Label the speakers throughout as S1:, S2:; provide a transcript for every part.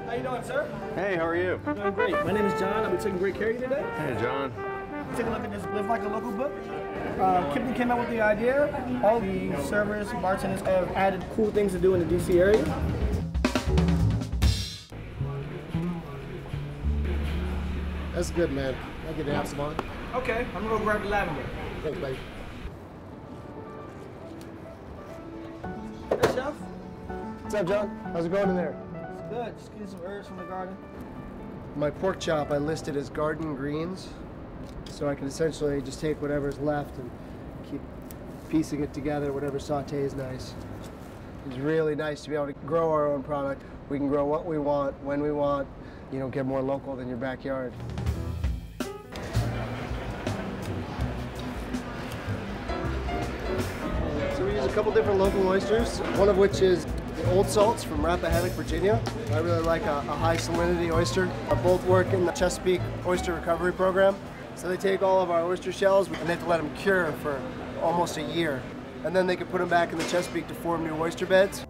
S1: How you doing, sir?
S2: Hey, how are you?
S1: Doing great. My name is John. I'll be taking great care of you today.
S2: Hey, John.
S1: Take a look at this Live Like a Local book. Kipton came up with the idea. All the servers, bartenders have added cool things to do in the DC area.
S3: That's good, man. I get to have some on.
S1: Okay, I'm gonna go grab the lavender.
S3: Thanks, buddy.
S1: Hey, chef.
S3: What's up, John? How's it going in there?
S1: It's good. Just getting some herbs from the garden.
S3: My pork chop I listed as garden greens, so I can essentially just take whatever's left and keep piecing it together, whatever saute is nice. It's really nice to be able to grow our own product. We can grow what we want, when we want, you know, get more local than your backyard. So we use a couple different local oysters, one of which is the Old Salts from Rappahannock, Virginia. I really like a high salinity oyster. Both work in the Chesapeake Oyster Recovery Program. So they take all of our oyster shells and they have to let them cure for almost a year. And then they can put them back in the Chesapeake to form new oyster beds.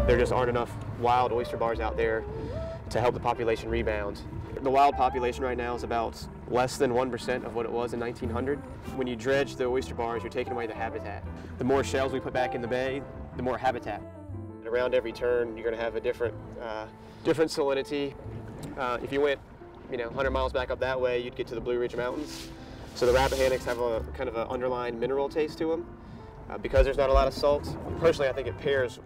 S4: There just aren't enough wild oyster bars out there to help the population rebound. The wild population right now is about less than 1% of what it was in 1900. When you dredge the oyster bars, you're taking away the habitat. The more shells we put back in the bay, the more habitat. Around every turn, you're going to have a different salinity. If you went, 100 miles back up that way, you'd get to the Blue Ridge Mountains. So the Rappahannocks have a kind of an underlying mineral taste to them. Because there's not a lot of salt, personally, I think it pairs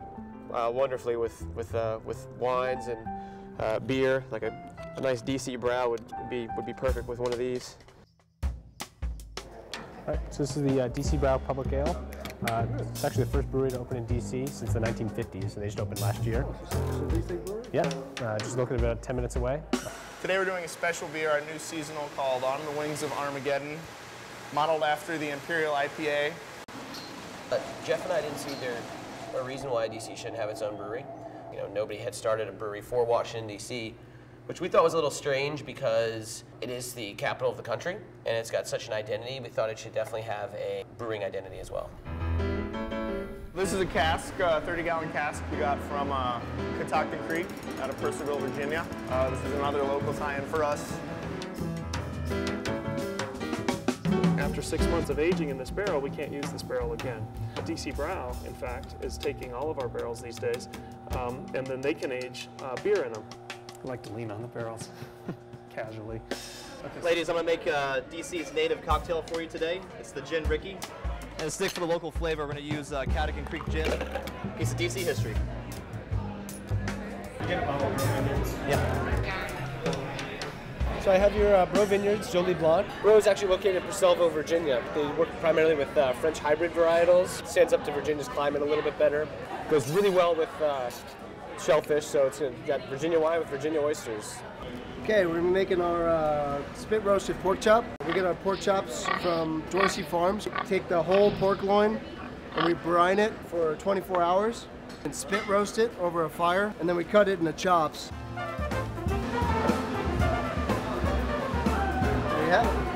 S4: wonderfully with wines and beer. Like a nice DC Brow would be perfect with one of these.
S5: All right, so this is the DC Brow Public Ale. It's actually the first brewery to open in DC since the 1950s, and they just opened last year. Yeah, just located about 10 minutes away.
S6: Today we're doing a special beer, our new seasonal called On the Wings of Armageddon, modeled after the Imperial IPA.
S7: Jeff and I didn't see a reason why DC shouldn't have its own brewery. Nobody had started a brewery for Washington, D.C., which we thought was a little strange because it is the capital of the country and it's got such an identity. We thought it should definitely have a brewing identity as well.
S6: This is a cask, a 30-gallon cask we got from Catoctin Creek out of Purcellville, Virginia. This is another local tie-in for us.
S8: After 6 months of aging in this barrel, we can't use this barrel again. DC Brow, in fact, is taking all of our barrels these days, and then they can age beer in them.
S5: I like to lean on the barrels casually.
S4: Ladies, I'm going to make DC's native cocktail for you today. It's the Gin Ricky. And to stick for the local flavor, we're going to use Catoctin Creek Gin. Piece of DC history. Yeah.
S9: So I have your Bro Vineyards, Jolie Blanc. Bro is actually located in Purcellville, Virginia. They work primarily with French hybrid varietals. Stands up to Virginia's climate a little bit better. Goes really well with shellfish, so it's got Virginia wine with Virginia oysters.
S3: Okay, we're gonna be making our spit roasted pork chop. We get our pork chops from Dorsey Farms. Take the whole pork loin and we brine it for 24 hours and spit roast it over a fire, and then we cut it into chops. There you have it.